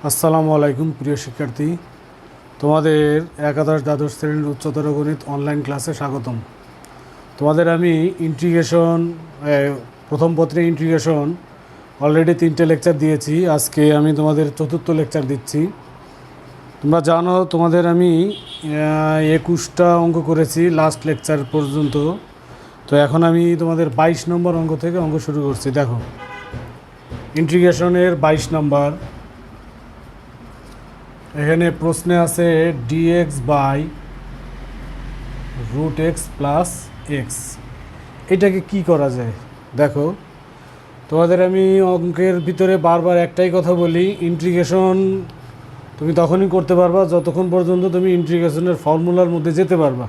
আসসালামু আলাইকুম প্রিয় শিক্ষার্থী, তোমাদের একাদশ দ্বাদশ শ্রেণীর উচ্চতর গণিত অনলাইন ক্লাসে স্বাগতম। তোমাদের আমি ইন্টিগ্রেশন প্রথম পত্রে ইন্টিগ্রেশন অলরেডি 3টে লেকচার দিয়েছি। আজকে আমি তোমাদের চতুর্থ লেকচার দিচ্ছি। তোমরা জানো তোমাদের আমি 21টা অঙ্ক করেছি লাস্ট লেকচার পর্যন্ত। তো এখন আমি তোমাদের 22 নম্বর অঙ্ক থেকে অঙ্ক শুরু করছি। দেখো, ইন্টিগ্রেশনের 22 নম্বর। এখানে প্রশ্নে আছে dx by root x plus x. এটাকে কি করা যায়? দেখো, তোমাদের আমি অঙ্কের ভিতরে বারবার একটাই কথা বলি, ইন্টিগ্রেশন তুমি তখনই করতে পারবা যতক্ষণ পর্যন্ত তুমি ইন্টিগ্রেশনের ফর্মুলার মধ্যে যেতে পারবা,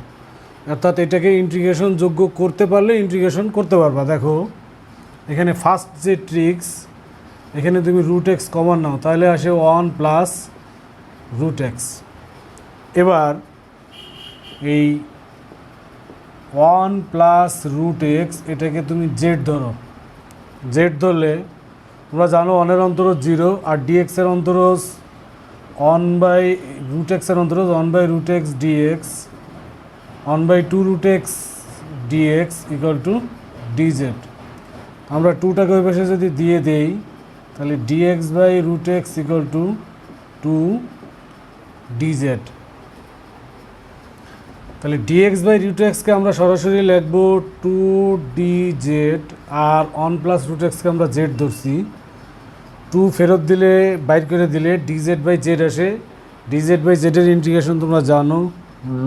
অর্থাৎ এটাকে ইন্টিগ্রেশন যোগ্য করতে পারলে ইন্টিগ্রেশন করতে পারবা। দেখো, এখানে ফার্স্ট যে ট্রিক্স, এখানে তুমি রুট এক্স কমন নাও, তাহলে আসে 1 প্লাস রুট এক্স। এবার এই 1 প্লাস রুট এক্স এটাকে তুমি জেড ধরো। জেড ধরলে তোমরা জানো 1-এর অন্তরজ 0 আর ডিএক্সের অন্তরজ 1 বাই রুট এক্সের অন্তরজ 1 by root x dx, 1 by 2 root x dx equal to dz. আমরা 2টাকে ওই পাশে যদি দিয়ে দেই তাহলে dx by root x equal to 2 dz. তাহলে ডিএক্স বাই রুট এক্সকে আমরা সরাসরি লিখব 2 ডিজেড, আর 1 প্লাস রুট এক্সকে আমরা জেড ধরছি। 2 ফেরত দিলে, বাইর করে দিলে ডিজেড বাই জেড আসে। ডিজেড বাই জেডের ইন্টিগ্রেশন তোমরা জানো,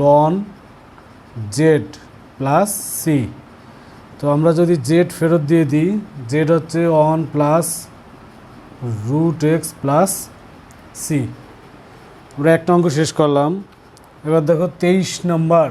লন জেড প্লাস সি। তো আমরা যদি জেড ফেরত দিয়ে দিই, জেড হচ্ছে 1 plus root x plus C. আমরা একটা অঙ্ক শেষ করলাম। এবার দেখো 23 নম্বর।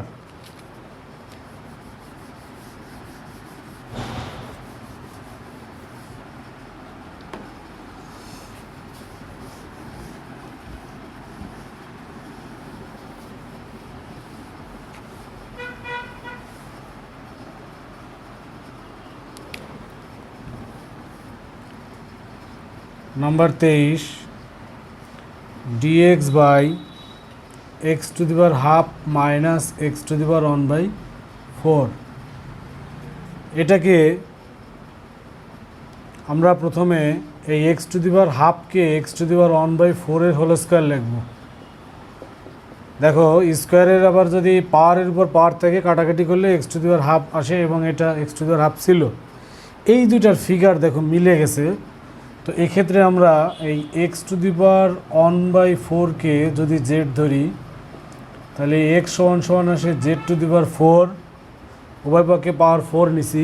Number 23, dx by X to the power half minus X to the power 1/4। এটাকে আমরা প্রথমে এই এক্স টু দি পাওয়ার হাফকে X to the power 1/4 whole square লিখব। দেখো, স্কোয়ারের আবার যদি পাওয়ারের উপর পাওয়ার থেকে কাটাকাটি করলে x to the power half আসে, এবং এটা x to the power half ছিল। এই দুইটার ফিগার দেখো মিলে গেছে। তো এক্ষেত্রে আমরা এই এক্স টু দি পাওয়ার 1/4কে যদি জেড ধরি, তাহলে এক্স সমান সমান আসে জেড টু দি পাওয়ার 4, উভয় পক্ষে পাওয়ার 4 নিছি।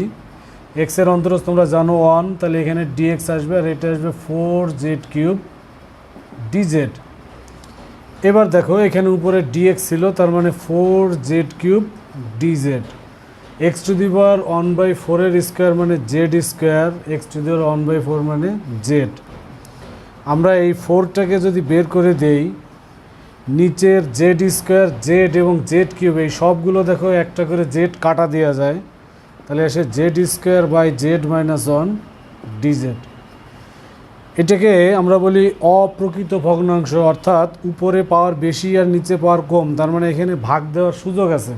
এক্সের অন্তরজ তোমরা জানো 1, তাহলে এখানে ডিএক্স আসবে আর এটা আসবে 4z কিউব ডিজেড। এবার দেখো, এখানে উপরে ডিএক্স ছিল, তার মানে 4z cube d z. X to the power 1/4 square মানে z square, x to the power 1/4 মানে জেড। আমরা এই 4টাকে যদি বের করে দেই, নিচের জেড স্কোয়ার, জেড এবং জেড কিউব এই সবগুলো দেখো একটা করে জেড কাটা দেওয়া যায়, তাহলে আসে z square by z minus 1 d z. এটাকে আমরা বলি অপ্রকৃত ভগ্নাংশ, অর্থাৎ উপরে পাওয়ার বেশি আর নিচে পাওয়ার কম, তার মানে এখানে ভাগ দেওয়ার সুযোগ আছে।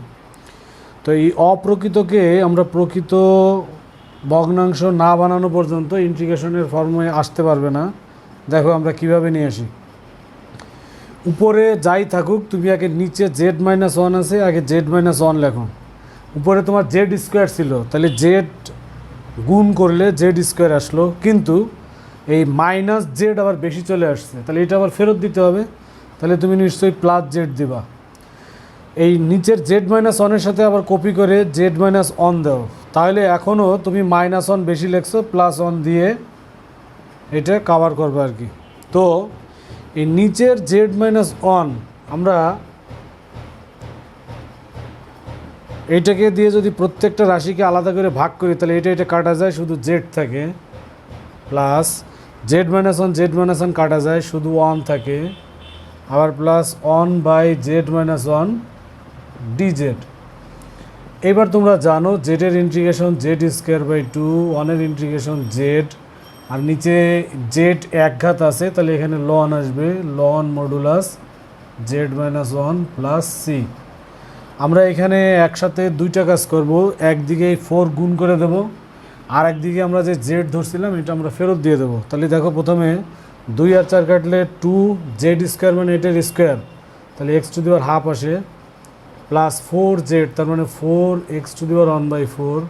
তো এই অপ্রকৃতকে আমরা প্রকৃত ভগ্নাংশ না বানানো পর্যন্ত ইন্টিগ্রেশনের ফর্মে আসতে পারবে না। দেখো আমরা কিভাবে নিয়ে আসি। উপরে যাই থাকুক, তুমি আগে নিচে জেড মাইনাস 1 আছে, আগে জেড মাইনাস 1 লেখো। উপরে তোমার জেড স্কোয়ার ছিল, তাহলে জেড গুণ করলে জেড স্কোয়ার আসলো, কিন্তু এই মাইনাস জেড আবার বেশি চলে আসছে, তাহলে এটা আবার ফেরত দিতে হবে। তাহলে তুমি নিশ্চয়ই প্লাস জেড দিবা। এই নিচের জেড মাইনাস 1-এর সাথে আবার কপি করে জেড মাইনাস 1 দাও, তাহলে এখনও তুমি মাইনাস 1 বেশি লেখছো, প্লাস 1 দিয়ে এটা কাভার করবে আর কি। তো এই নিচের জেড মাইনাস 1 আমরা এইটাকে দিয়ে যদি প্রত্যেকটা রাশিকে আলাদা করে ভাগ করি, তাহলে এটা কাটা যায়, শুধু জেড থাকে, plus z minus 1 z minus 1 কাটা যায়, শুধু 1 থাকে, আবার plus 1 by z minus 1 d z. এবার তোমরা জানো জেডের ইন্টিগ্রেশন জেড স্কোয়ার বাই 2, 1-এর ইন্টিগ্রেশন জেড, আর নিচে জেড এক ঘাত আছে, তাহলে এখানে লন আসবে, লন modulus z minus one plus C. আমরা এখানে একসাথে দুইটা কাজ করব, একদিকে 4 গুণ করে দেব, আর একদিকে আমরা যে জেড ধরছিলাম এটা আমরা ফেরত দিয়ে দেবো। তাহলে দেখো প্রথমে 2 আর 4 কাটলে 2 জেড স্কোয়ার মানে এটার স্কোয়ার, তাহলে x to the power half আসে, প্লাস 4 জেড তার মানে 4 x to the power 1/4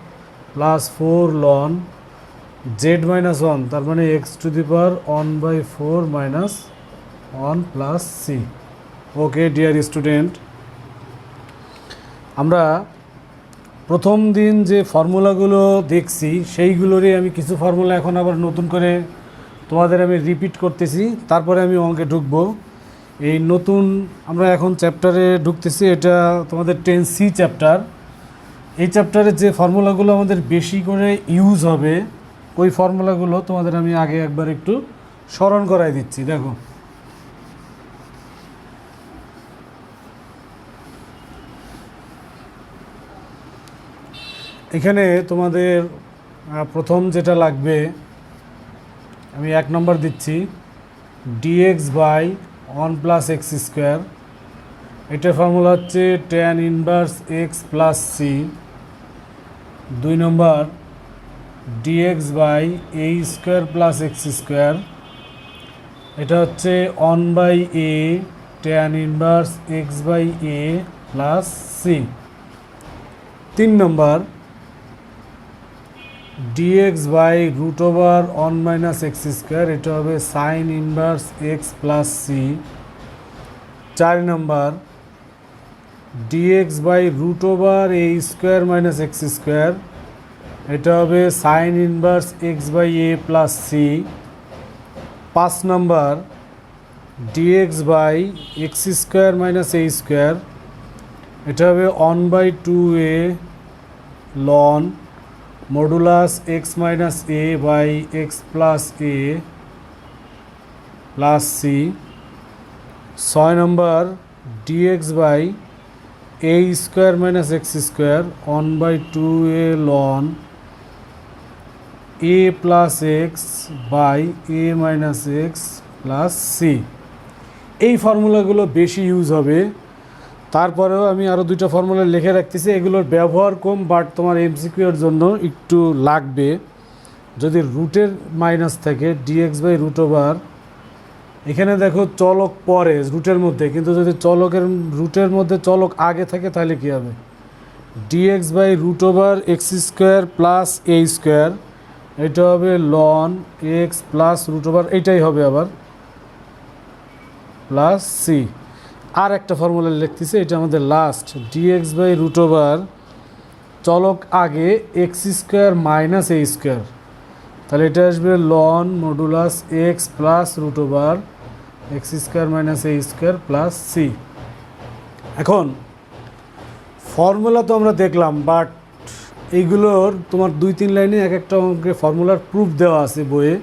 plus 4 ln z minus 1 তার মানে x to the power 1/4 minus 1 plus c. Okay dear student, আমরা প্রথম দিন যে ফর্মুলাগুলো দেখছি সেইগুলোরই আমি কিছু ফর্মুলা এখন আবার নতুন করে তোমাদের আমি রিপিট করতেছি, তারপরে আমি অঙ্কে ঢুকবো। এই নতুন আমরা এখন চ্যাপ্টারে ঢুকতেছি, এটা তোমাদের 10C চ্যাপ্টার। এই চ্যাপ্টারে যে ফর্মুলাগুলো আমাদের বেশি করে ইউজ হবে ওই ফর্মুলাগুলো তোমাদের আমি আগে একবার একটু স্মরণ করাই দিচ্ছি। দেখো এখানে তোমাদের প্রথম যেটা লাগবে আমি 1 নম্বর দিচ্ছি, dx by 1 plus x square, এটার ফর্মুলা হচ্ছে tan inverse x plus c. 2 number dx by a square plus x square, এটা হচ্ছে 1/a tan inverse x by a plus c. 3 number dx by root over 1 minus x square, এটা হবে sine inverse x plus c. 4 number dx by root over a square minus x square, এটা হবে sine inverse x by a plus c. 5 number dx by x square minus a square, এটা হবে 1/2a ln modulus x minus a by x plus a plus c. 6 number dx by a square minus x square 1/2a ln a plus x by a minus x plus c. এই ফর্মুলাগুলো বেশি use হবে, তারপরেও আমি আরও 2টা formula লিখে রাখতেছি, এগুলোর ব্যবহার কম, বাট তোমার এমসিকিউর জন্য একটু লাগবে। যদি রুটের মাইনাস থাকে dx বাই রুট ওভার, এখানে দেখো চলক পরে রুটের মধ্যে, কিন্তু যদি রুটের মধ্যে চলক আগে থাকে তাহলে কী হবে, dx by root over x square plus a square, এটা হবে ln x plus root over, এইটাই হবে আবার প্লাস সি। আর একটা ফর্মুলা লিখতেছি, এটা আমাদের last, dx by root over চলক আগে x square minus a square, তাহলে এটা আসবে লন modulus x plus root over x square minus a square plus c. এখন ফর্মুলা তো আমরা দেখলাম, বাট এইগুলোর তোমার 2-3 লাইনে এক একটা অঙ্কে ফর্মুলার প্রুফ দেওয়া আছে বইয়ে,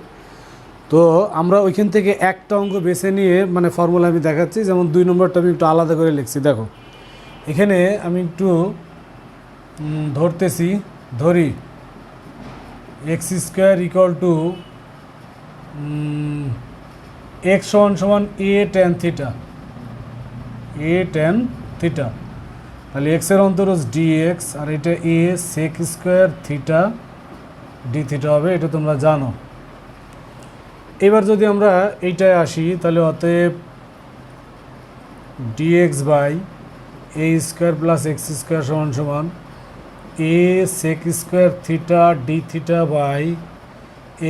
তো আমরা ওইখান থেকে একটা অঙ্ক বেছে নিয়ে মানে ফর্মুলা আমি দেখাচ্ছি। যেমন 2 নম্বরটা আমি একটু আলাদা করে লিখছি, দেখো এখানে আমি একটু ধরি x square equal to x সমান এ ট্যান থিটা, তাহলে এক্সের অন্তরজ dx আর এটা a sec square theta d theta হবে, এটা তোমরা জানো। এবার যদি আমরা এইটায় আসি তাহলে অতএব dx by a square plus x square সমান a sec square theta d theta by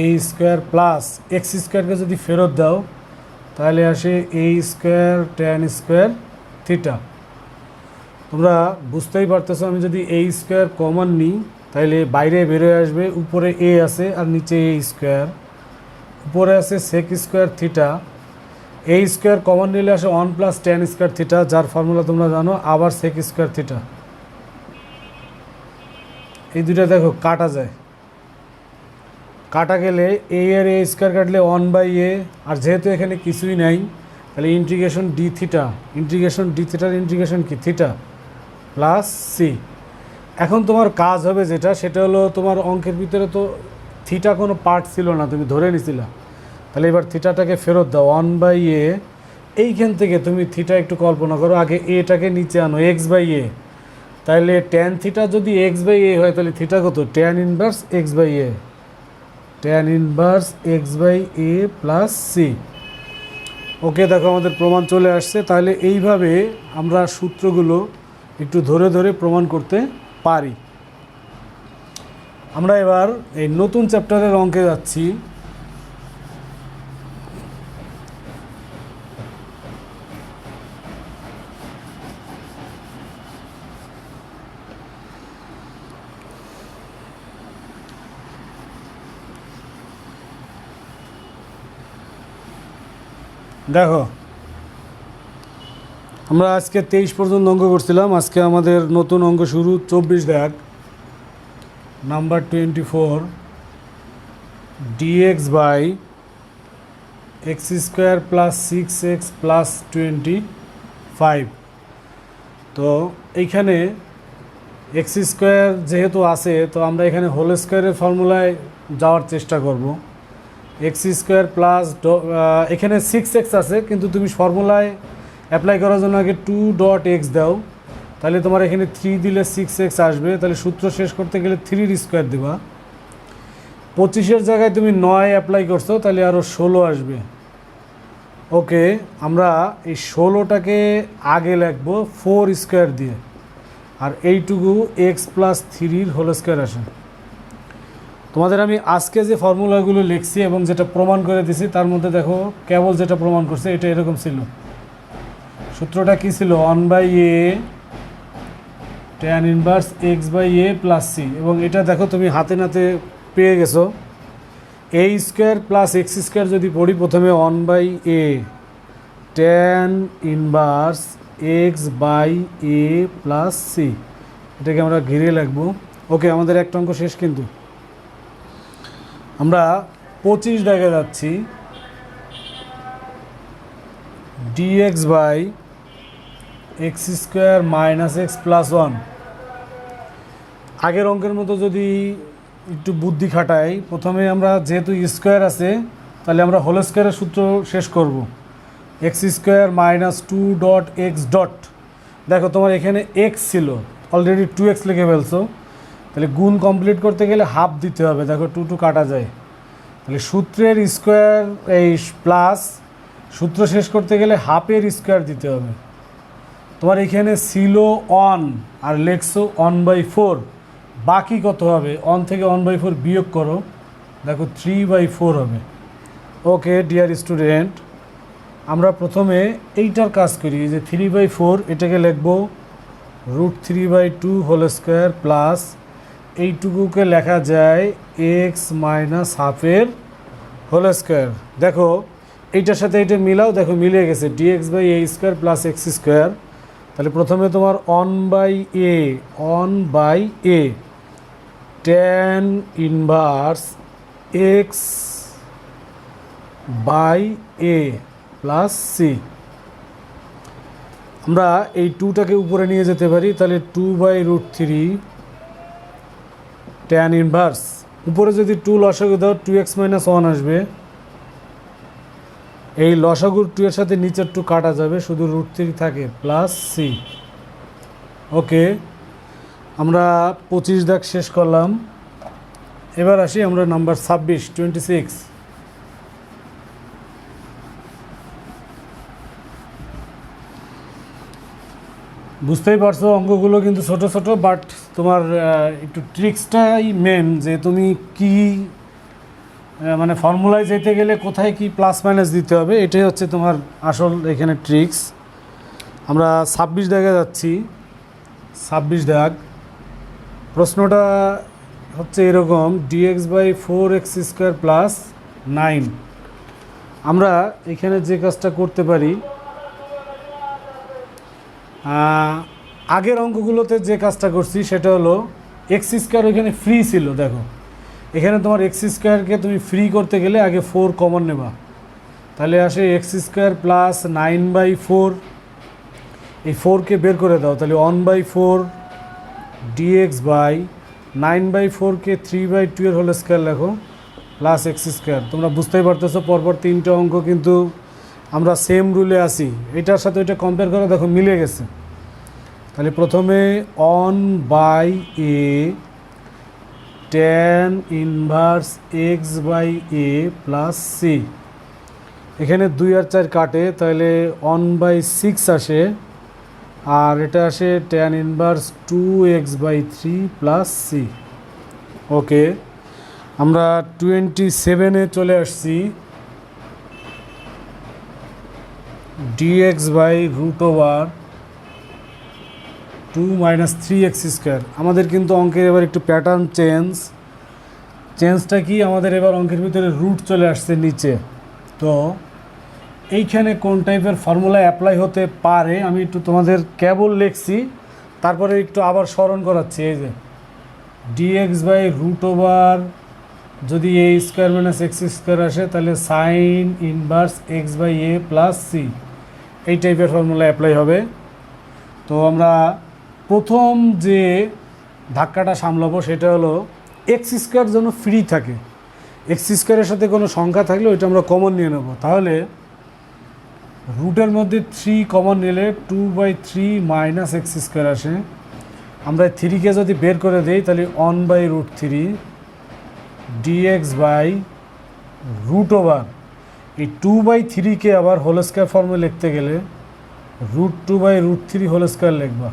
a square plus x স্কোয়ারকে যদি ফেরত দাও তাহলে আসে a square tan square theta. তোমরা বুঝতেই পারতেছো, আমি যদি এ স্কোয়ার কমন নিই তাহলে বাইরে বেরোয় আসবে, উপরে এ আছে আর নিচে এ স্কোয়ার, উপরে আছে সেক স্কোয়ার থিটা, এ স্কোয়ার কমন নিলে আসে 1 প্লাস ট্যান স্কোয়ার থিটা, যার ফর্মুলা তোমরা জানো, আবার সেক স্কোয়ার থিটা। এই দুটা দেখো কাটা যায়, কাটা গেলে এ এর এ স্কোয়ার কাটলে 1/a, আর যেহেতু এখানে কিছুই নাই তাহলে ইন্টিগ্রেশন ডি থিটার ইন্টিগ্রেশন কি থিটা প্লাস সি। এখন তোমার কাজ হবে যেটা, সেটা হলো তোমার অঙ্কের ভিতরে তো থিটা কোনো পার্ট ছিল না, তুমি ধরে নিছিলা। তাহলে এবার থিটাটাকে ফেরত দাও, 1/a। এইখান থেকে তুমি থিটা একটু কল্পনা করো, আগে এটাকে নিচে আনো, x/a। তাহলে ট্যান থিটা যদি x/a হয় তাহলে থিটা কত? Tan inverse x/a, tan inverse x/a plus c. Okay, দেখো আমাদের প্রমাণ চলে আসছে। তাহলে এইভাবে আমরা সূত্রগুলো একটু ধরে ধরে প্রমাণ করতে পারি। আমরা এবার এই নতুন চ্যাপ্টারের অঙ্কে যাচ্ছি। দেখো, আমরা আজকে 23 পর্যন্ত অঙ্ক করছিলাম, আজকে আমাদের নতুন অঙ্ক শুরু। 24 দেখ, number 24, dx by x square plus 6x plus 25। তো এইখানে এক্স স্কোয়ার যেহেতু আছে, তো আমরা এখানে হোল স্কোয়ারের ফর্মুলায় যাওয়ার চেষ্টা করব। এক্স স্কোয়ার প্লাস এখানে 6x আছে, কিন্তু তুমি ফর্মুলায় অ্যাপ্লাই করার জন্য আগে 2.x দাও, তাহলে তোমার এখানে 3 দিলে 6x আসবে। তাহলে সূত্র শেষ করতে গেলে 3 স্কোয়ার দেবা। 25-এর জায়গায় তুমি 9 অ্যাপ্লাই করছো, তাহলে আরও 16 আসবে। ওকে, আমরা এই 16টাকে আগে লিখবো 4 স্কোয়ার দিয়ে, আর এইটুকু এক্স প্লাস 3 হোল স্কোয়ার আসে। তোমাদের আমি আজকে যে ফর্মুলাগুলো লিখছি এবং যেটা প্রমাণ করে দিছি, তার মধ্যে দেখো কেবল যেটা প্রমাণ করছে এটা এরকম ছিল। সূত্রটা কী ছিল? 1/a tan inverse x/a plus C. এবং এটা দেখো তুমি হাতে নাতে পেয়ে গেছো। a square plus x square যদি পড়ি, প্রথমে 1/a tan inverse x/a plus C, এটাকে আমরা ঘিরে লিখবো। ওকে, আমাদের একটা অঙ্ক শেষ। কিন্তু আমরা 25 দেখে যাচ্ছি, dx by x square minus x plus 1। আগের অঙ্কের মতো যদি একটু বুদ্ধি খাটাই, প্রথমে আমরা যেহেতু স্কোয়ার আছে, তাহলে আমরা হোল স্কোয়ারের সূত্র শেষ করব। X square minus 2.x dot. দেখো তোমার এখানে এক্স ছিল, অলরেডি 2x লিখে ফেলছো, তাহলে গুণ কমপ্লিট করতে গেলে হাফ দিতে হবে। দেখো 2 কাটা যায়, তাহলে সূত্রের স্কোয়ার এই প্লাস সূত্র শেষ করতে গেলে হাফের স্কোয়ার দিতে হবে। তোমার এখানে ছিল 1 আর লেখছো 1/4, বাকি কত হবে? 1 থেকে 1/4 বিয়োগ করো, দেখো 3/4 হবে। ওকে ডিয়ার স্টুডেন্ট, আমরা প্রথমে এইটার কাজ করি, যে 3/4 এটাকে লিখবো √3/2 হোল স্কোয়ার প্লাস এইটুকুকে লেখা যায় x মাইনাস হাফের হোল স্কোয়ার। দেখো এইটার সাথে এইটা মিলাও, দেখো মিলে গেছে, dx by a square plus x square. তাহলে প্রথমে তোমার 1/a tan inverse x by a plus C. আমরা এই 2টাকে উপরে নিয়ে যেতে পারি, তাহলে 2/√3 ট্যান ইনভার্স, উপরে যদি 2 লসাগু দাও 2x মাইনাস 1 আসবে। এই লসাগুর 2 এর সাথে নিচের 2 কাটা যাবে, শুধু √3 থাকে প্লাস সি। ওকে, আমরা 25 দাগ শেষ করলাম। এবার আসি আমরা নাম্বার 26। বুঝতেই পারছো অঙ্কগুলো কিন্তু ছোট ছোট, বাট তোমার একটু ট্রিক্সটাই মেন, যে তুমি কি মানে ফর্মুলায় যেতে গেলে কোথায় কি প্লাস মাইনাস দিতে হবে, এটাই হচ্ছে তোমার আসল এখানে ট্রিক্স। আমরা 26 দাগে যাচ্ছি। 26 দাগ, প্রশ্নটা হচ্ছে এরকম, dx by 4x square plus 9। আমরা এখানে যে কাজটা করতে পারি, আগের অঙ্কগুলোতে যে কাজটা করছি সেটা হলো এক্স স্কোয়ার ওইখানে ফ্রি ছিল। দেখো এখানে তোমার এক্স স্কোয়ারকে তুমি ফ্রি করতে গেলে আগে 4 কমন নেবা, তাহলে আসে এক্স স্কোয়ার প্লাস 9/4। এই 4কে বের করে দাও, তাহলে 1/4 dx বাই 9/4কে 3/2 এর হোল স্কোয়ার লেখো, প্লাস এক্স স্কোয়ার। তোমরা বুঝতেই পারতেছো পরপর তিনটে অঙ্ক কিন্তু আমরা সেম রুলে আছি, এটার সাথে ওইটা কম্পেয়ার করে দেখো মিলে গেছে। তাহলে প্রথমে one by a tan inverse x by a plus c, এখানে 2 আর 4 কাটে, তাহলে 1/6 আসে, আর এটা আসে tan inverse 2x/3 plus c. Okay, আমরা 27-এ চলে আসছি। dx/√2 - 3x square. আমাদের কিন্তু অঙ্কের এবার একটু প্যাটার্ন চেঞ্জটা কি, আমাদের এবার অঙ্কের ভিতরে রুট চলে আসছে নিচে। তো এইখানে কোন টাইপের ফর্মুলা অ্যাপ্লাই হতে পারে আমি একটু তোমাদের কেবল লিখছি, তারপরে একটু আবার স্মরণ করাচ্ছি। এই যে dx/√, যদি a square minus x square আসে তাহলে sine inverse x/a plus c, এই টাইপের ফর্মুলা অ্যাপ্লাই হবে। তো আমরা প্রথম যে ধাক্কাটা সামলাবো সেটা হলো এক্স স্কোয়ার যেন ফ্রি থাকে। এক্স স্কোয়ারের সাথে কোনো সংখ্যা থাকলে ওইটা আমরা কমন নিয়ে নেব। তাহলে রুটের মধ্যে 3 কমন নিলে 2/3 মাইনাস এক্স স্কোয়ার আসে। আমরা 3কে যদি বের করে দিই তাহলে 1/√3 dx/√, এই 2/3কে আবার হোল স্কোয়ার ফর্মে লিখতে গেলে √2/√3 হোল স্কোয়ার লিখবা।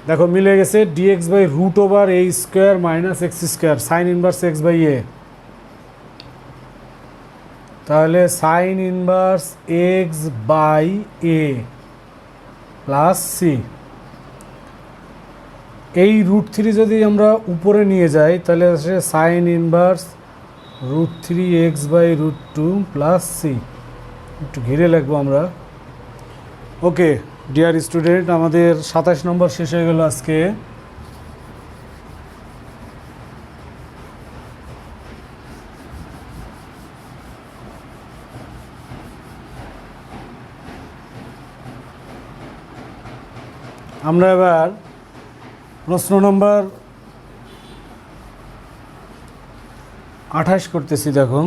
দেখো মিলে গেছে, dx/√a square minus x square sine inverse x/a, তাহলে sine inverse x/a plus c. এই √3 যদি আমরা উপরে নিয়ে যাই তাহলে আসে sign inverse √3x/√2 plus C. একটু ঘিরে লিখবো আমরা। ওকে ডিয়ার স্টুডেন্ট, আমাদের 27 নম্বর শেষ হয়ে গেল আজকে। আমরা এবার প্রশ্ন নম্বর 28 করতেছি। দেখো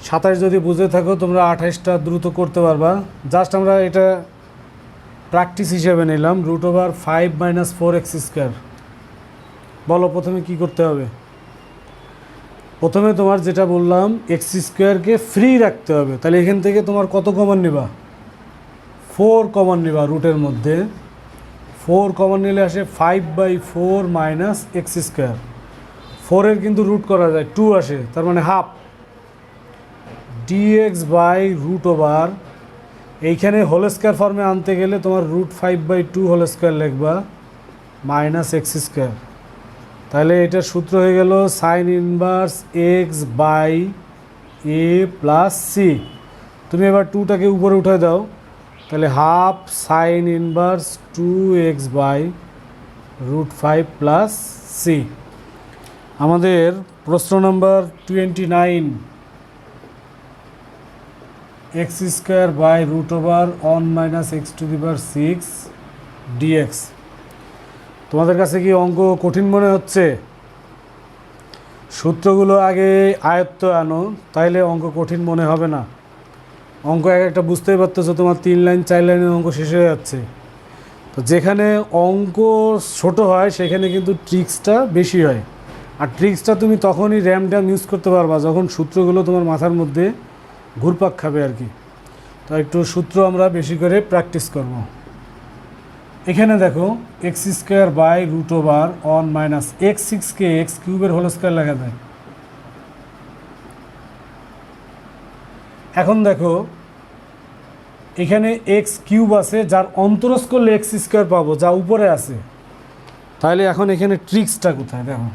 27 যদি বুঝে থাকো তোমরা 28টা দ্রুত করতে পারবা। জাস্ট আমরা এটা প্র্যাকটিস হিসেবে নিলাম। √5 - 4x স্কোয়ার। বলো প্রথমে কি করতে হবে? প্রথমে তোমার যেটা বললাম এক্স স্কোয়ারকে ফ্রি রাখতে হবে। তাহলে এখান থেকে তোমার কত কমন নিবা? 4 কমন নিবা। রুটের মধ্যে 4 কমন নিলে আসে 5/4 মাইনাস এক্স স্কোয়ার। 4-এর কিন্তু রুট করা যায়, 2 আসে, তার মানে হাফ। dx/√, এইখানে হোল স্কোয়ার ফর্মে আনতে গেলে তোমার √5/2 হোল স্কোয়ার লিখবা মাইনাস এক্স স্কোয়ার। তাহলে এটার সূত্র হয়ে গেল sign inverse x/a plus C. তুমি এবার 2টাকে উপরে উঠে দাও, তাহলে half sine inverse 2x/√5 plus c. আমাদের প্রশ্ন নম্বর 29, x² - x⁻6 dx। তোমাদের কাছে কি অঙ্ক কঠিন মনে হচ্ছে? সূত্রগুলো আগে আয়ত্ত আনো, তাইলে অঙ্ক কঠিন মনে হবে না। অঙ্ক একটা বুঝতেই পারতেছো, তোমার 3 লাইন 4 লাইনের অঙ্ক শেষ হয়ে যাচ্ছে। তো যেখানে অঙ্ক ছোট হয় সেখানে কিন্তু ট্রিক্সটা বেশি হয়। আর ট্রিক্সটা তুমি তখনই র্যাম ইউজ করতে পারবা যখন সূত্রগুলো তোমার মাথার মধ্যে ঘুরপাক খাবে আর কি। তো একটু সূত্র আমরা বেশি করে প্র্যাকটিস করব। এখানে দেখো x² - x6কে x³ হোল স্কোয়ার লেখা যায়। এখন দেখো এখানে x³ আছে, যার অন্তরজ করলে x² পাবো, যা উপরে আছে। তাহলে এখন এখানে ট্রিক্সটা কোথায়? দেখো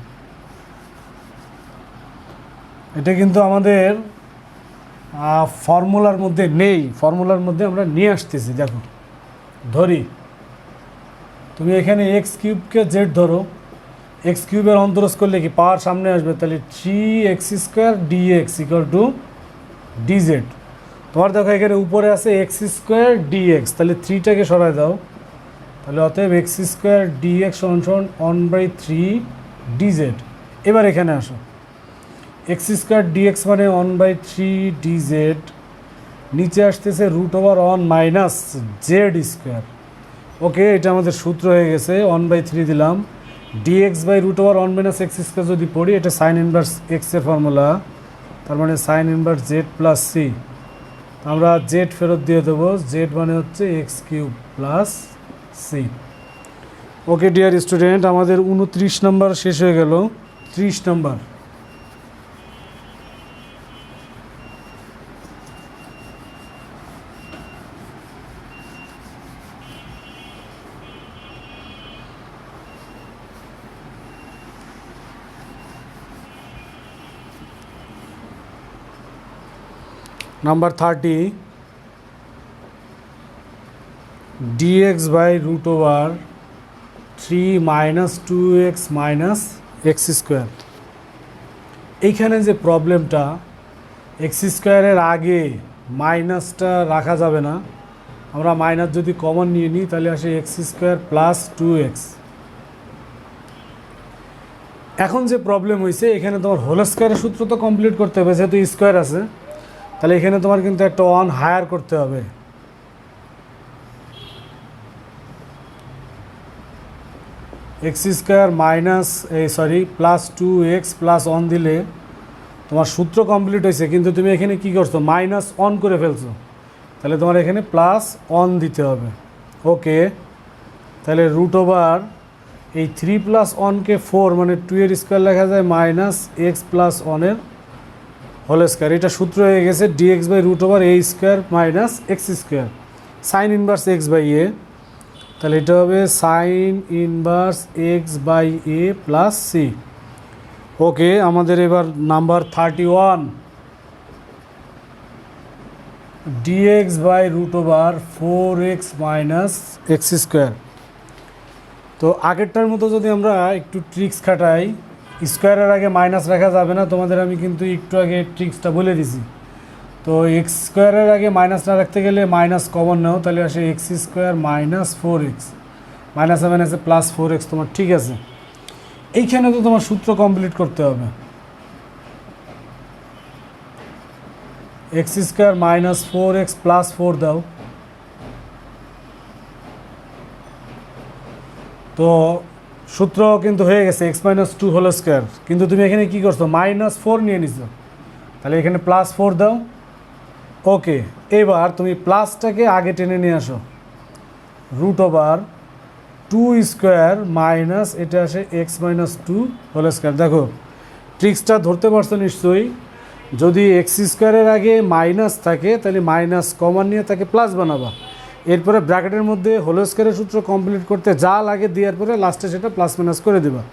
এটা কিন্তু আমাদের ফর্মুলার মধ্যে নেই, ফর্মুলার মধ্যে আমরা নিয়ে আসতেছি। দেখো ধরি, তুমি এখানে x³ জেড ধরো, x³ অন্তরজ করলে কি পাওয়ার সামনে আসবে, তাহলে 3x² dx = dz। তোমার দেখো এখানে উপরে আছে x² dx, তাহলে 3টাকে সরাই দাও, তাহলে অতএব x² dx = 1/3 dz। এবার এখানে আসো, এক্স স্কোয়ার ডিএক্স মানে 1/3 ডিজেড, নিচে আসতেছে √1 মাইনাস জেড স্কোয়ার। ওকে, এটা আমাদের সূত্র হয়ে গেছে, 1/3 দিলাম, d x by √1 minus x square যদি পড়ি এটা সাইন ইনভার্স এক্সের ফর্মুলা, তার মানে sine inverse z plus C. আমরা জেড ফেরত দিয়ে দেবো, জেড মানে হচ্ছে x cube plus c. Okay dear student, আমাদের 29 নম্বর শেষ হয়ে গেল। 30 নম্বর, number 30, dx by √3 minus 2x minus x square. এইখানে যে প্রবলেমটা, এক্স স্কোয়ারের আগে মাইনাসটা রাখা যাবে না, আমরা মাইনাস যদি কমন নিয়ে নিই তাহলে আসে এক্স স্কোয়ার প্লাস 2x। এখন যে প্রবলেম হয়েছে, এখানে তোমার হোল স্কোয়ারের সূত্র তো কমপ্লিট করতে হবে, যেহেতু স্কোয়ার আছে, তাহলে এখানে তোমার কিন্তু একটা 1 হায়ার করতে হবে। X square minus plus 2x plus 1 দিলে তোমার সূত্র কমপ্লিট হয়েছে, কিন্তু তুমি এখানে কি করছো, মাইনাস 1 করে ফেলছো, তাহলে তোমার এখানে প্লাস 1 দিতে হবে। ওকে, তাহলে √, এই 3 প্লাস 1কে 4 মানে 2 এর স্কোয়ার লেখা যায় মাইনাস এক্স প্লাস 1 এর হোল স্কোয়ার। এটা সূত্র হয়ে গেছে d x by √a square minus x square sine inverse x by a. তাহলে এটা হবে sine inverse x by a plus c. Okay, আমাদের এবার number 31, d x by √4x minus x square. তো আগেরটার মতো যদি আমরা একটু ট্রিক্স খাটাই, স্কোয়ারের আগে মাইনাস রাখা যাবে না, তোমাদের আমি কিন্তু একটু আগে ট্রিক্সটা বলে দিছি। তো এক্স স্কোয়ারের আগে মাইনাস না রাখতে গেলে মাইনাস কমন নাও, তাহলে আসে এক্স স্কোয়ার মাইনাস 4x, মাইনাসে মাইনাসে প্লাস 4x। তোমার ঠিক আছে, এইখানে তো তোমার সূত্র কমপ্লিট করতে হবে। X square minus 4x plus 4 দাও, তো সূত্র কিন্তু হয়ে গেছে x মাইনাস 2 হোল স্কোয়ার, কিন্তু তুমি এখানে কি করছো, মাইনাস 4 নিয়ে নিছো, তাহলে এখানে প্লাস 4 দাও। ওকে, এবার তুমি প্লাসটাকে আগে টেনে নিয়ে আসো, √2 স্কোয়ার মাইনাস এটা আসে x মাইনাস 2 হোল স্কোয়ার। দেখো ট্রিক্সটা ধরতে পারছো নিশ্চয়ই, যদি এক্স স্কোয়ারের আগে মাইনাস থাকে তাহলে মাইনাস কমন নিয়ে তাকে প্লাস বানাবা, এরপরে ব্র্যাকেটের মধ্যে হোল স্কোয়ারের সূত্র কমপ্লিট করতে যা লাগে দেওয়ার পরে লাস্টে সেটা প্লাস মাইনাস করে দেবা।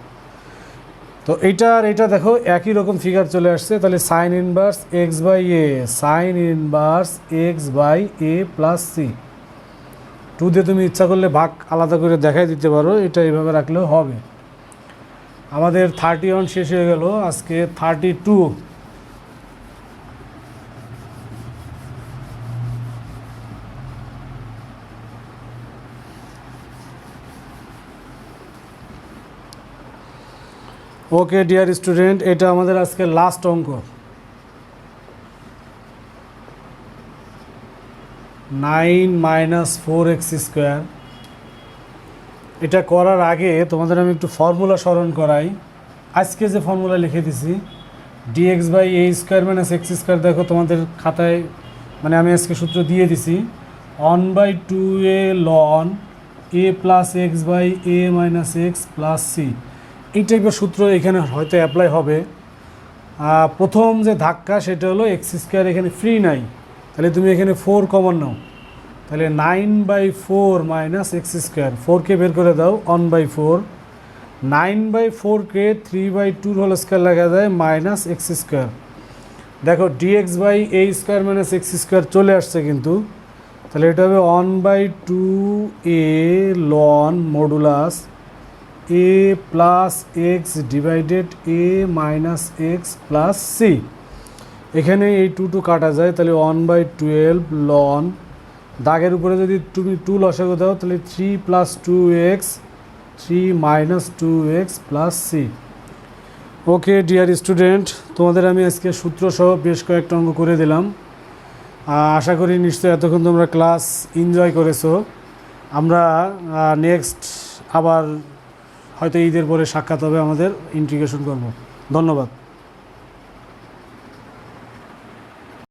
তো এটা দেখো একই রকম ফিগার চলে আসছে, তাহলে sine inverse x by a, sine inverse x by a plus c. 2 দিয়ে তুমি ইচ্ছা করলে ভাগ আলাদা করে দেখাই দিতে পারো, এটা এইভাবে রাখলেও হবে। আমাদের 31 শেষ হয়ে গেল, আজকে 32। ওকে ডিয়ার স্টুডেন্ট, এটা আমাদের আজকে লাস্ট অঙ্ক। 9 মাইনাস 4x স্কোয়ার। এটা করার আগে তোমাদের আমি একটু ফর্মুলা স্মরণ করাই। আজকে যে ফর্মুলা লিখে দিছি, d x by a square minus x square, দেখো তোমাদের খাতায়, মানে আমি আজকে সূত্র দিয়ে দিছি, 1/2a ln a plus x by a minus x plus c. এই টাইপের সূত্র এখানে হয়তো অ্যাপ্লাই হবে। প্রথম যে ধাক্কা সেটা হলো এক্স স্কোয়ার এখানে ফ্রি নাই, তাহলে তুমি এখানে 4 কমন নাও, তাহলে 9/4 মাইনাস এক্স স্কোয়ার, 4কে বের করে দাও, 1/4, 9/4কে 3/2 হোল স্কোয়ার লেখা যায় মাইনাস এক্স স্কোয়ার। দেখো d x by a square minus x square চলে আসছে কিন্তু, তাহলে এটা হবে 1/2a ln modulus a plus x divided a minus x plus c. এখানে এই 2 কাটা যায়, তাহলে 1/12 ln, দাগের উপরে যদি তুমি 2 লসাগু দাও তাহলে 3 plus 2x, 3 minus 2x plus c. Okay dear student, তোমাদের আমি আজকে সূত্র সহ বেশ কয়েকটা অঙ্ক করে দিলাম। আশা করি নিশ্চয়ই এতক্ষণ তোমরা ক্লাস এনজয় করেছো। আমরা নেক্সট আবার হয়তো ঈদের পরে সাক্ষাৎ হবে, আমাদের ইন্টিগ্রেশন করব। ধন্যবাদ।